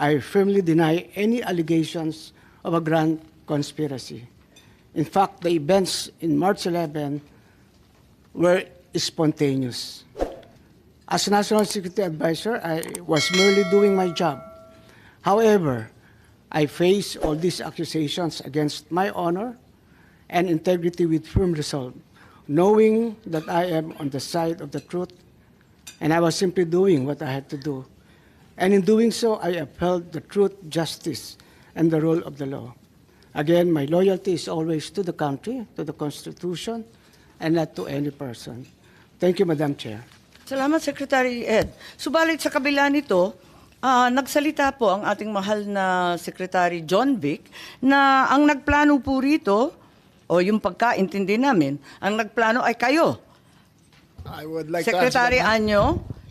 I firmly deny any allegations of a grand conspiracy. In fact, the events in March 11 were spontaneous. As National Security Advisor, I was merely doing my job. However, I face all these accusations against my honor and integrity with firm resolve, knowing that I am on the side of the truth, and I was simply doing what I had to do. And in doing so, I upheld the truth, justice, and the rule of the law. Again, my loyalty is always to the country, to the Constitution, and not to any person. Thank you, Madam Chair. Salamat, Secretary Ed. Subalit sa kabila nito, nagsalita po ang ating mahal na Secretary John Vic na ang nagplano po rito, o yung pagkaintindi namin, ang nagplano ay kayo. I would like Secretary to answer that. Anyo,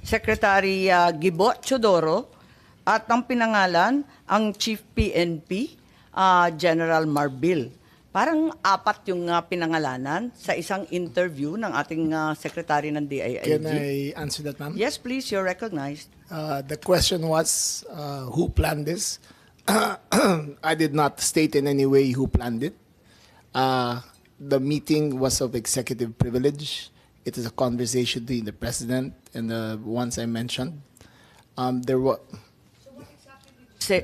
Secretary Gibo Chodoro, at ang pinangalan, ang Chief PNP, General Marbil. Parang apat yung pinangalanan sa isang interview ng ating Secretary ng DILG. Can I answer that, ma'am? Yes, please, you're recognized. The question was, who planned this? I did not state in any way who planned it. The meeting was of executive privilege. It is a conversation between the president and the ones I mentioned. There were.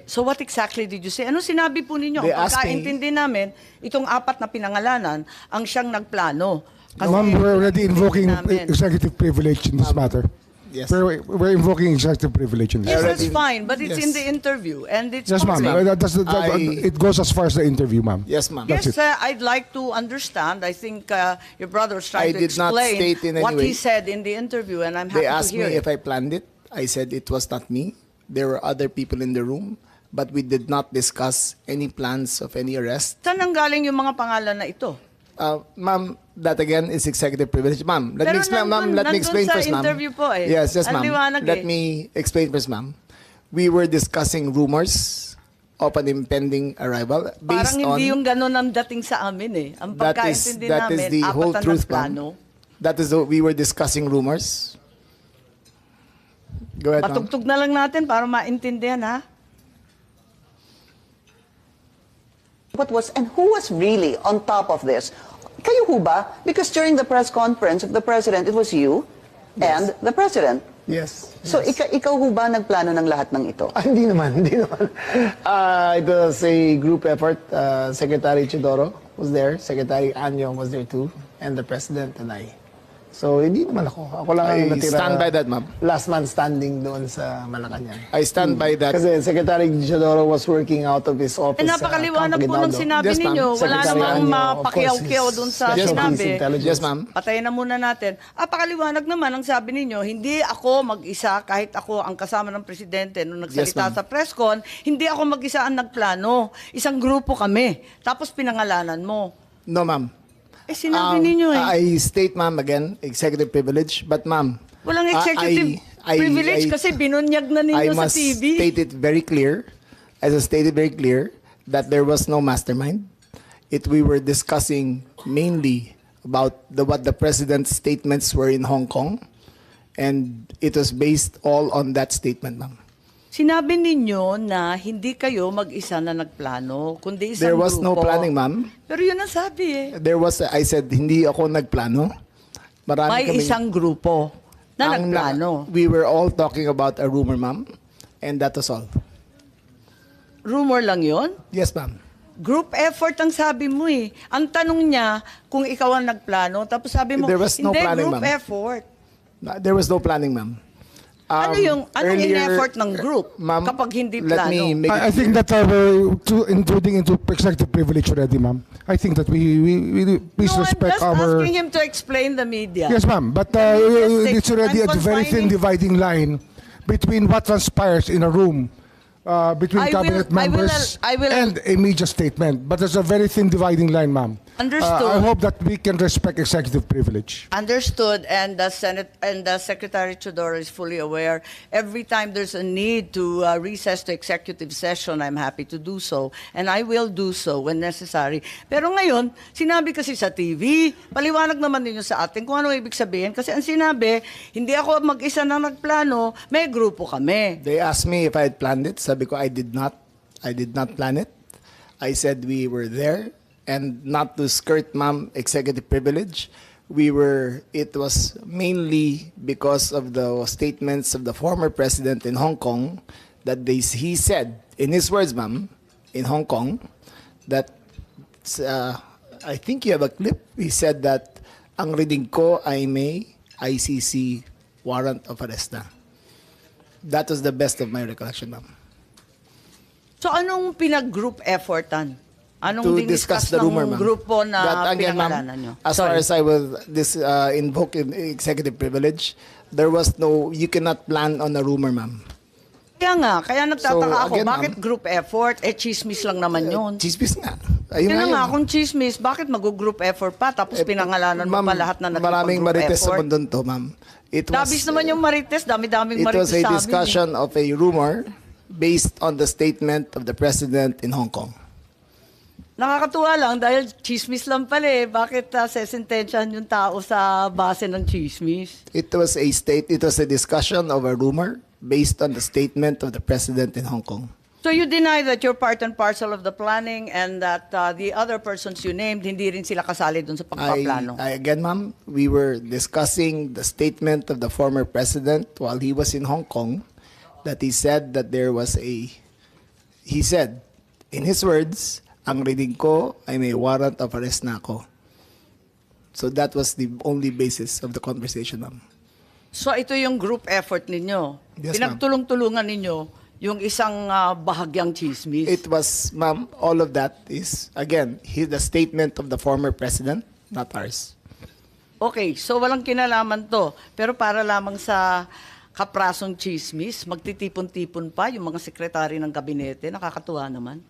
So what exactly did you say? Ano sinabi po ninyo? They Ang asked me- pagkaintindi namin, itong apat na pinangalanan, ang siyang nagplano. Ma'am, we're already invoking namin. executive privilege in this matter. Yes. We're invoking executive privilege in this. Yes, already- that's fine, but it's Yes. in the interview. And it's Yes, ma'am. public. It goes as far as the interview, ma'am. Yes, ma'am. That's Yes, I'd like to understand. I think your brother was I trying to did not explain state in any what he way. said in the interview, and I'm happy They to asked hear me it. if I planned it. I said it was not me. There were other people in the room, but we did not discuss any plans of any arrest. Saan ang galing yung mga pangalan na ito? Ma'am, that again is executive privilege. Ma'am, let Pero me explain, ma'am. Let nandun me explain sa first, ma'am. interview po eh. Yes, yes, Ang ma'am. liwanag Let eh. me explain first, ma'am. We were discussing rumors of an impending arrival based Parang on. hindi yung ganun ang dating sa amin eh. Ang that is pagkaintindi that namin, is the whole apat na truth, plano. ma'am. That is we were discussing rumors. Go ahead, ma'am. Patugtog na lang natin para maintindihan ha. What was and who was really on top of this? Kayo ho ba? Because during the press conference of the president, it was you and the president. Yes. So ikaw ho ba nagplano ng lahat ng ito? Hindi naman, hindi naman. It was a group effort. Secretary Chidoro was there. Secretary Anyo was there too. And the president and I. So, hindi naman ako. Ako lang ang natira. stand by that, ma'am. Last man standing doon sa Malacanang. I stand by that. Kasi Secretary Chidoro was working out of his office. Napakaliwanag po ng sinabi Yes, ma'am. ninyo. Wala Secretary namang Anyo, of mapakiyaw-kiyaw course, dun is sa Special sinabi. Police Intelligence. Yes, ma'am. Patayin na muna natin. Pakaliwanag naman ang sabi ninyo, hindi ako mag-isa kahit ako ang kasama ng presidente nung nagsalita Yes, ma'am. sa press con, hindi ako mag-isa ang nagplano. Isang grupo kami. Tapos pinangalanan mo. No, ma'am. Sinabi ninyo eh. I state, ma'am, again, executive privilege. But, ma'am, Walang executive privilege kasi binunyag na I ninyo sa must TV. state it very clear, as I stated very clear, that there was no mastermind. We were discussing mainly about what the president's statements were in Hong Kong, and it was based all on that statement, ma'am. Sinabi ninyo na hindi kayo mag-isa na nagplano, kundi isang There was no grupo. planning, ma'am. Pero yun ang sabi eh. I said, hindi ako nagplano. Marami May kaming- isang grupo na Ang nagplano. We were all talking about a rumor, ma'am, and that was all. Rumor lang yon. Yes, ma'am. Group effort ang sabi mo eh. Ang tanong niya kung ikaw ang nagplano, tapos sabi mo, There was no hindi, planning, group ma'am. effort. There was no planning, ma'am. Anong Earlier, in-effort ng group ma'am, kapag hindi let plano? me make I think that we're intruding into executive privilege already, ma'am. I think that we please No, I'm respect just our. asking him to explain the media. Yes, ma'am. But Just it's already I'm a very thin confining- dividing line between what transpires in a room between I will- cabinet members I will- and a media statement. But there's a very thin dividing line, ma'am. Understood. I hope that we can respect executive privilege. Understood, and the Senate and the Secretary Chodoro is fully aware. Every time there's a need to recess to executive session, I'm happy to do so, and I will do so when necessary. Pero ngayon, sinabi kasi sa TV, paliwanag naman ninyo sa atin kung ano ibig sabihin. Kasi ang sinabi, hindi ako mag-isa na nagplano, may grupo kami. They asked me if I had planned it. Sabi ko, I did not. I did not plan it. I said we were there. And not to skirt, ma'am, executive privilege, it was mainly because of the statements of the former president in Hong Kong that he said, in his words, ma'am, in Hong Kong, that, I think you have a clip, he said that, ang reading ko ay may ICC warrant of arrest na. That was the best of my recollection, ma'am. So anong pinag-group effortan? Anong To diniscuss discuss the rumor, ng ma'am. grupo na That, again, ma'am, pinangalanan nyo? as far Sorry. as I will invoke in executive privilege, there was no, you cannot plan on a rumor, ma'am. Kaya nagtataka So, ako, again, bakit ma'am, group effort? Chismis lang naman yun. Chismis nga. Ayun Yun na nga nga, yun. kung chismis, bakit mag-group effort pa? Tapos pinangalanan mo Ma'am, pa lahat na maraming nagpag-group marites sa effort. mundo to, ma'am. Dabis naman yung marites, dami-daming It marites was a sa amin. discussion of a rumor based on the statement of the president in Hong Kong. Nakakatuwa lang dahil chismis lang pala eh. Bakit sesentensyahan yung tao sa base ng chismis? It was a discussion of a rumor based on the statement of the president in Hong Kong. So you deny that you're part and parcel of the planning and that the other persons you named, hindi rin sila kasali dun sa pagpaplano? Again, ma'am, we were discussing the statement of the former president while he was in Hong Kong, that he said that he said, in his words, ang reading ko ay may warrant of arrest na ako. So that was the only basis of the conversation, ma'am. So ito yung group effort ninyo. Yes, ma'am. Pinagtulong-tulungan ninyo yung isang bahagyang chismis. It was, ma'am, all of that is, again, the statement of the former president, not ours. Okay, so walang kinalaman to. Pero para lamang sa kaprasong chismis, magtitipon-tipon pa yung mga sekretary ng kabinete. Nakakatuwa naman.